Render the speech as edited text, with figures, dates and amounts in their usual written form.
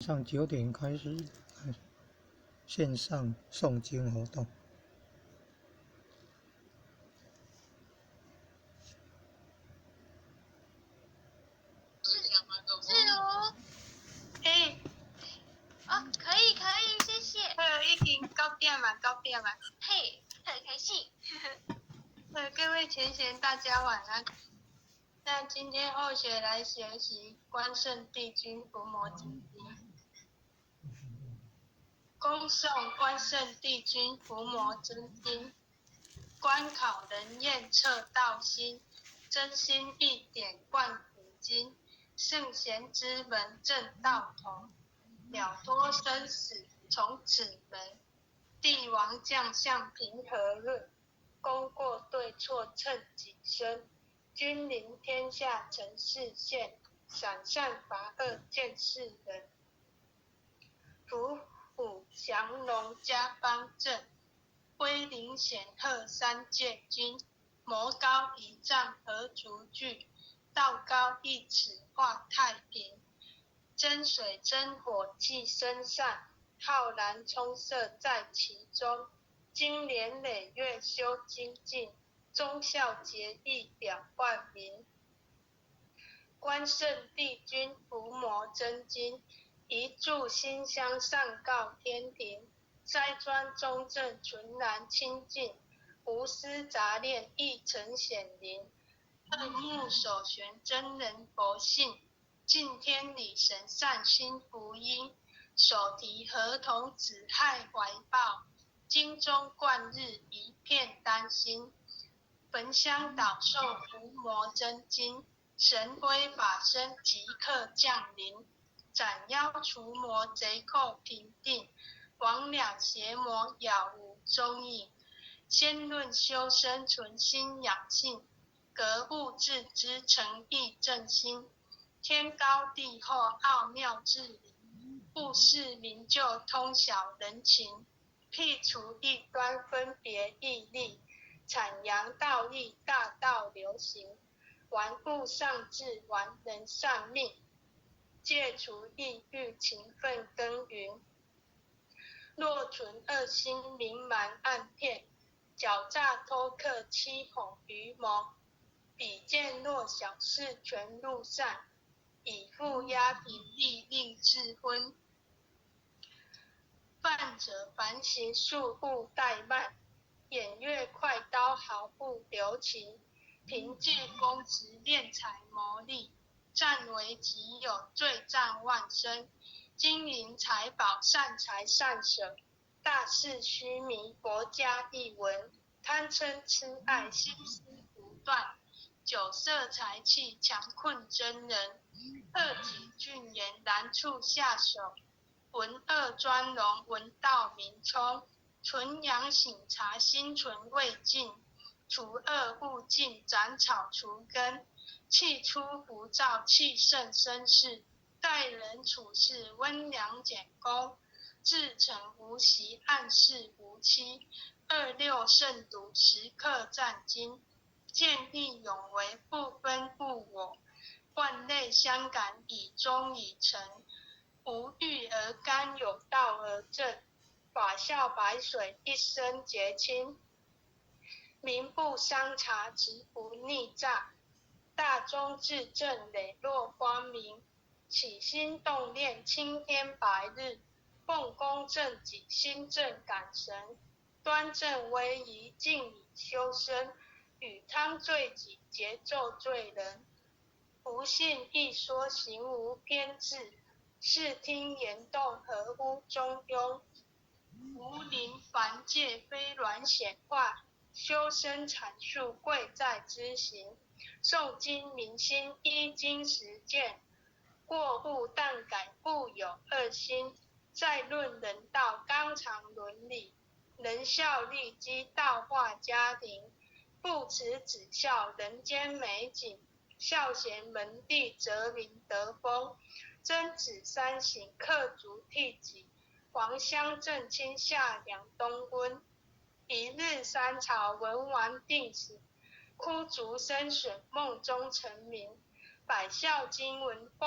上9点开始线上诵经活动。自如，可以，谢谢。已经9点嘛，嘿，很开心。各位前贤，大家晚安。那今天后学来学习关圣帝君伏魔经经，恭诵关圣帝君伏魔真经，观考人验测道心，真心一点贯古今，圣贤之门正道同，了脱生死从此门，帝王将相平和论，功过对错称己身，君临天下成事现，赏善罚恶见世人，伏虎降龙家邦正，威灵显赫三界君，魔高一丈何足惧，道高一尺化太平，真水真火寄身上，浩然充塞在其中，经年累月修精进，忠孝节义表万民。关圣帝君伏魔真经，一炷馨香上告天庭，斋庄中正纯然清净，无私杂念亦曾显灵，二目所悬真人佛性，敬天理神善心福音，手提合同子亥怀抱，经中贯日一片丹心，焚香导受伏魔真经，神威法身即刻降临，斩妖除魔贼寇平定，魍魉邪魔杳无踪影，先论修身存心养性，格物致知诚意正心，天高地厚奥妙治理，故事明就通晓人情，辟除异端分别义利，阐扬道义大道流行，玩物丧志玩人丧命，戒除抑郁勤奋耕耘，若存恶心明瞒暗骗，狡诈偷克欺哄愚谋，比见若小事全入善，以富压贫利令智昏，犯者凡行速勿怠慢，偃月快刀毫不留情，凭借公职敛财谋利，占为己有罪障万生，金银财宝善财善舍，大事虚迷国家一闻，贪嗔痴爱心思不断，酒色财气强困真人，恶己俊颜难处下手，文恶专容闻道明聪，纯阳醒察心存未尽，除恶务尽斩草除根，气出浮躁气盛生事，待人处事温良俭恭，至诚无息暗示无欺，26慎独时刻战经，见义勇为不分物我，万类相感以忠以诚，无欲而刚有道而正，法笑白水一生洁清，民不伤察直不逆诈，大忠至正磊落光明，起心动念青天白日，奉公正己心正感神，端正威仪敬以修身，与汤罪己节奏罪人，不信一说行无偏执，视听言动合乎中庸，无临凡戒非软显化，修身阐述贵在知行，诵经明心依经实践，过误但改不有恶心，再论人道纲常伦理，仁孝利基道化家庭，不辞子孝人间美景，孝贤门第泽民德风，贞子三省克足悌己，黄香正清下凉冬温，一日三朝文王定死，枯竹生笋梦中成名，百孝经文奉